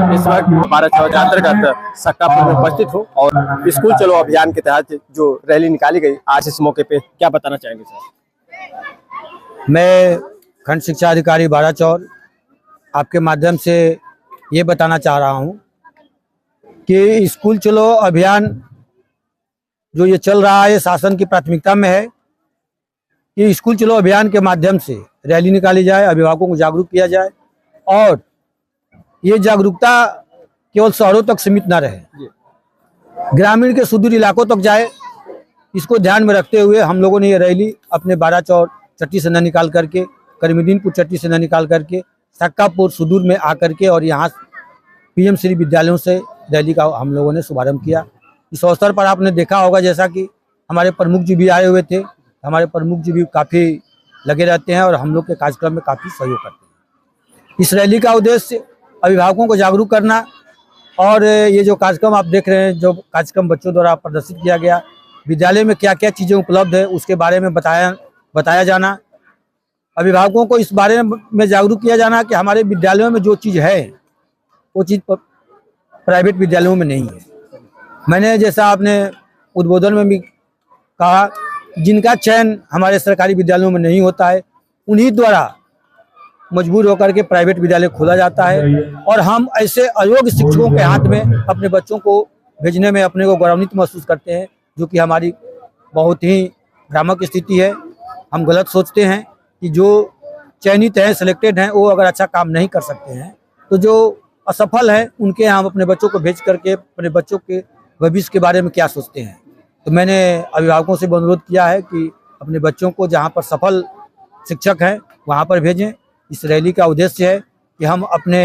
इस वक्त 12/6 के अंतर्गत सक्कापुर में उपस्थित हूँ और स्कूल चलो अभियान के तहत जो रैली निकाली गई, आज इस मौके पे क्या बताना चाहेंगे सर? मैं खंड शिक्षा अधिकारी बाराचौर आपके माध्यम से ये बताना चाह रहा हूँ कि स्कूल चलो अभियान जो ये चल रहा है, शासन की प्राथमिकता में है कि स्कूल चलो अभियान के माध्यम से रैली निकाली जाए, अभिभावकों को जागरूक किया जाए और ये जागरूकता केवल शहरों तक सीमित न रहे, ग्रामीण के सुदूर इलाकों तक जाए। इसको ध्यान में रखते हुए हम लोगों ने ये रैली अपने बाराचौर चट्टी से न निकाल करके, करीमुद्दीनपुर चट्टी से न निकाल करके, सक्कापुर सुदूर में आकर के और यहाँ पीएम श्री विद्यालयों से रैली का हम लोगों ने शुभारंभ किया। इस अवसर पर आपने देखा होगा जैसा कि हमारे प्रमुख जी भी आए हुए थे। हमारे प्रमुख जी भी काफ़ी लगे रहते हैं और हम लोग के कार्यक्रम में काफ़ी सहयोग करते हैं। इस रैली का उद्देश्य अभिभावकों को जागरूक करना और ये जो कार्यक्रम आप देख रहे हैं, जो कार्यक्रम बच्चों द्वारा प्रदर्शित किया गया, विद्यालय में क्या क्या चीज़ें उपलब्ध है उसके बारे में बताया जाना, अभिभावकों को इस बारे में जागरूक किया जाना कि हमारे विद्यालयों में जो चीज़ है वो चीज़ प्राइवेट विद्यालयों में नहीं है। मैंने जैसा आपने उद्बोधन में भी कहा, जिनका चयन हमारे सरकारी विद्यालयों में नहीं होता है उन्हीं द्वारा मजबूर होकर के प्राइवेट विद्यालय खोला जाता है और हम ऐसे अयोग्य शिक्षकों के हाथ में अपने बच्चों को भेजने में अपने को गौरवान्वित महसूस करते हैं, जो कि हमारी बहुत ही भ्रामक स्थिति है। हम गलत सोचते हैं कि जो चयनित हैं, सिलेक्टेड हैं, वो अगर अच्छा काम नहीं कर सकते हैं तो जो असफल है उनके हम अपने बच्चों को भेज करके अपने बच्चों के भविष्य के बारे में क्या सोचते हैं। तो मैंने अभिभावकों से अनुरोध किया है कि अपने बच्चों को जहाँ पर सफल शिक्षक हैं वहाँ पर भेजें। इस रैली का उद्देश्य है कि हम अपने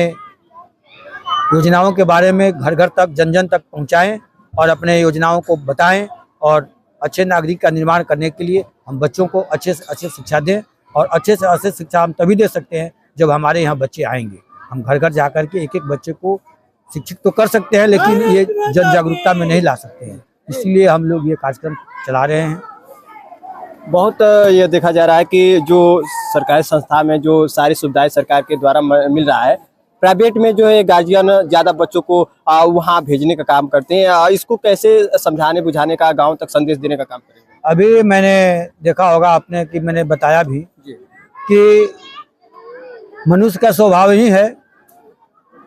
योजनाओं के बारे में घर घर तक, जन जन तक पहुँचाएँ और अपने योजनाओं को बताएं और अच्छे नागरिक का निर्माण करने के लिए हम बच्चों को अच्छे से अच्छे शिक्षा दें। और अच्छे से अच्छे शिक्षा हम तभी दे सकते हैं जब हमारे यहाँ बच्चे आएंगे। हम घर घर जा कर के एक एक बच्चे को शिक्षित तो कर सकते हैं, लेकिन ये जन जागरूकता में नहीं ला सकते हैं। इसलिए हम लोग ये कार्यक्रम चला रहे हैं। बहुत ये देखा जा रहा है कि जो सरकारी संस्था में जो सारी सुविधाएं सरकार के द्वारा मिल रहा है, प्राइवेट में जो है गार्जियन ज़्यादा बच्चों को वहाँ भेजने का काम करते हैं। इसको कैसे समझाने बुझाने का, गांव तक संदेश देने का काम करेंगे? अभी मैंने देखा होगा आपने कि मैंने बताया भी कि मनुष्य का स्वभाव ही है,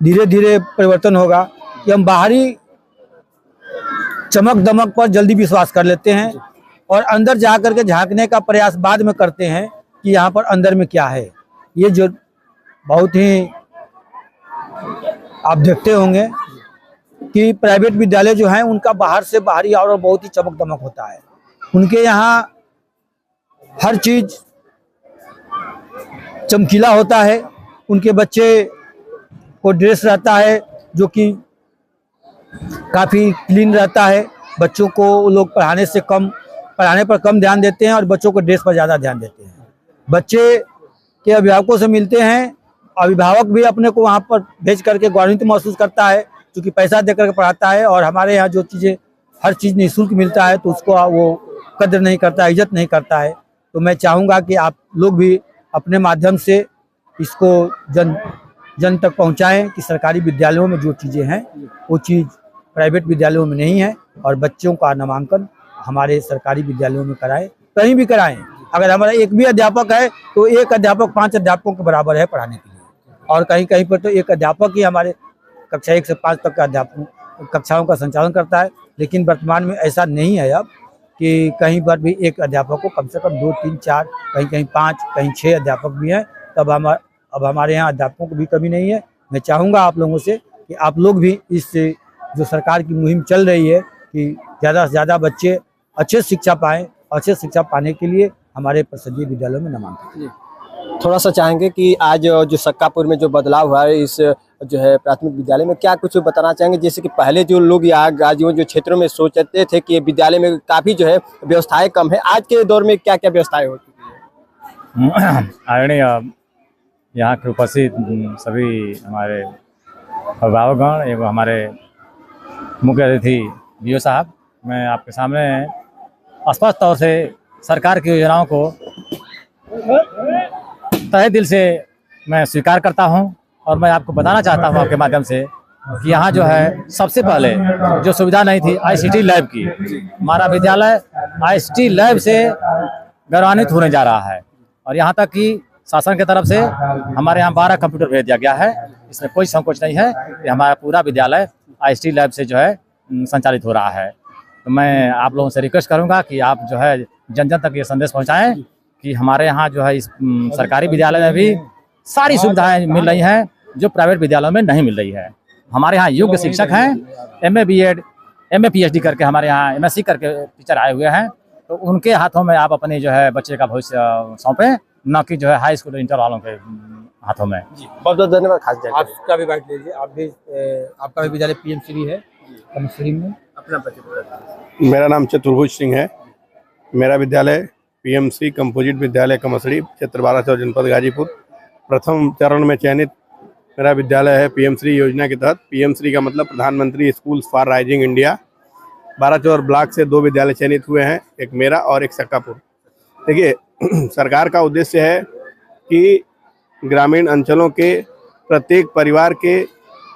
धीरे धीरे परिवर्तन होगा कि हम बाहरी चमक दमक पर जल्दी विश्वास कर लेते हैं और अंदर जा कर के झांकने का प्रयास बाद में करते हैं कि यहाँ पर अंदर में क्या है। ये जो बहुत ही आप देखते होंगे कि प्राइवेट विद्यालय जो हैं उनका बाहर से बाहरी और बहुत ही चमक दमक होता है। उनके यहाँ हर चीज़ चमकीला होता है। उनके बच्चे को ड्रेस रहता है जो कि काफ़ी क्लीन रहता है। बच्चों को लोग पढ़ाने पर कम ध्यान देते हैं और बच्चों को ड्रेस पर ज़्यादा ध्यान देते हैं। बच्चे के अभिभावकों से मिलते हैं, अभिभावक भी अपने को वहाँ पर भेज करके गौरवान्वित महसूस करता है क्योंकि पैसा दे करके पढ़ाता है। और हमारे यहाँ जो चीज़ें हर चीज़ निःशुल्क मिलता है तो उसको वो कदर नहीं करता, इज्जत नहीं करता है। तो मैं चाहूँगा कि आप लोग भी अपने माध्यम से इसको जन तक पहुँचाएँ कि सरकारी विद्यालयों में जो चीज़ें हैं वो चीज़ प्राइवेट विद्यालयों में नहीं है और बच्चों का नामांकन हमारे सरकारी विद्यालयों में कराएं, कहीं भी कराएं। अगर हमारा एक भी अध्यापक है तो एक अध्यापक 5 अध्यापकों के बराबर है पढ़ाने के लिए, और कहीं कहीं पर तो एक अध्यापक ही हमारे कक्षा 1 से 5 तक का अध्यापक कक्षाओं का संचालन करता है। लेकिन वर्तमान में ऐसा नहीं है अब कि कहीं पर भी एक अध्यापक को कम से कम 2, 3, 4, कहीं 5, कहीं 6 अध्यापक भी हैं। अब हमारे यहाँ अध्यापकों की भी कमी नहीं है। मैं चाहूँगा आप लोगों से कि आप लोग भी इस जो सरकार की मुहिम चल रही है कि ज़्यादा से ज़्यादा बच्चे अच्छे शिक्षा पाएँ, अच्छे शिक्षा पाने के लिए हमारे परिषदीय विद्यालयों में नामांकन। थोड़ा सा चाहेंगे कि आज जो सक्कापुर में जो बदलाव हुआ है इस जो है प्राथमिक विद्यालय में, क्या कुछ बताना चाहेंगे? जैसे कि पहले जो लोग यहाँ गाजियों जो क्षेत्रों में सोचते थे कि विद्यालय में काफ़ी जो है व्यवस्थाएं कम है, आज के दौर में क्या क्या व्यवस्थाएं हो चुकी है? आदरणीय यहाँ के उपस्थित सभी हमारे अभिभावकगण एवं हमारे मुख्य अतिथि बीओ साहब, मैं आपके सामने स्पष्ट तौर से सरकार की योजनाओं को तहे दिल से मैं स्वीकार करता हूं और मैं आपको बताना चाहता हूं आपके माध्यम से कि यहाँ जो है सबसे पहले जो सुविधा नहीं थी ICT लैब की, हमारा विद्यालय ICT लैब से गौरवान्वित होने जा रहा है। और यहाँ तक कि शासन की तरफ से हमारे यहाँ 12 कंप्यूटर भेज दिया गया है। इसमें कोई संकोच नहीं है कि हमारा पूरा विद्यालय ICT लैब से जो है संचालित हो रहा है। तो मैं आप लोगों से रिक्वेस्ट करूँगा कि आप जो है जन जन तक ये संदेश पहुँचाएँ कि हमारे यहाँ जो है इस सरकारी विद्यालय में भी सारी सुविधाएं मिल रही हैं जो प्राइवेट विद्यालयों में नहीं मिल रही है। हमारे यहाँ योग्य शिक्षक हैं, MA BEd MA PhD करके हमारे यहाँ MSc करके टीचर आए हुए हैं। तो उनके हाथों में आप अपने जो है बच्चे का भविष्य सौंपें, न कि जो है हाई स्कूल इंटर वालों के हाथों में। बहुत बहुत धन्यवाद। खास जानकारी आपका भी बाइट लीजिए। आप भी आपका भी विद्यालय PM श्री है कमश्री में। अपना परिचय बता दीजिए। मेरा नाम चतुर्भुज सिंह है। मेरा विद्यालय PMC कंपोजिट विद्यालय कमसड़ी, क्षेत्र 12 जनपद गाजीपुर। प्रथम चरण में चयनित मेरा विद्यालय है PM श्री योजना के तहत। PM श्री का मतलब प्रधानमंत्री schools for rising India. 12 block से 2 विद्यालय चयनित हुए हैं, एक मेरा और एक सक्कापुर। देखिए, सरकार का उद्देश्य है कि ग्रामीण अंचलों के प्रत्येक परिवार के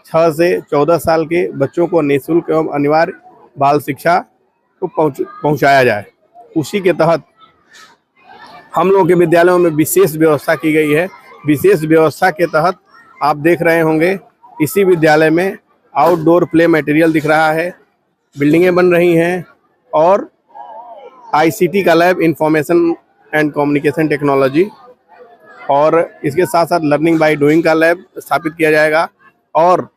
6 से 14 साल के बच्चों को निःशुल्क एवं अनिवार्य बाल शिक्षा को पहुंचाया जाए। उसी के तहत हम लोगों के विद्यालयों में विशेष व्यवस्था की गई है। विशेष व्यवस्था के तहत आप देख रहे होंगे इसी विद्यालय में आउटडोर प्ले मटेरियल दिख रहा है, बिल्डिंगें बन रही हैं और ICT का lab, information and communication technology, और इसके साथ साथ लर्निंग बाय डूइंग का लैब स्थापित किया जाएगा। और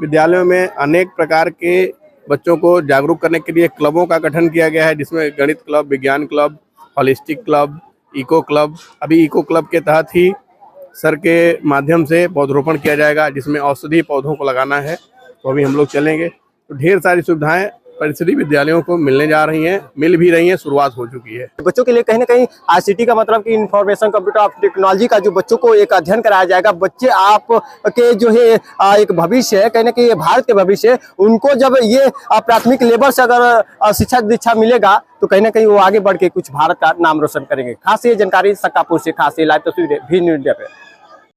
विद्यालयों में अनेक प्रकार के बच्चों को जागरूक करने के लिए क्लबों का गठन किया गया है, जिसमें गणित क्लब, विज्ञान club, holistic club, eco club. अभी इको क्लब के तहत ही सर के माध्यम से पौधरोपण किया जाएगा, जिसमें औषधि पौधों को लगाना है, तो अभी हम लोग चलेंगे। तो ढेर सारी सुविधाएं परिसरी विद्यालयों को मिलने जा रही हैं, मिल भी रही हैं, शुरुआत हो चुकी है। बच्चों के लिए कहीं ना कहीं ICT का मतलब कि इंफॉर्मेशन कंप्यूटर ऑफ टेक्नोलॉजी का जो बच्चों को एक अध्ययन कराया जाएगा। बच्चे आप के जो है एक भविष्य है, कहीं ना कहीं भारत के भविष्य है। उनको जब ये प्राथमिक लेवल से अगर शिक्षा दीक्षा मिलेगा तो कहीं ना कहीं वो आगे बढ़ के कुछ भारत का नाम रोशन करेंगे। खास ये जानकारी सक्कापुर से, खास ये लाइव तस्वीर भी न्यूज़ इंडिया पे।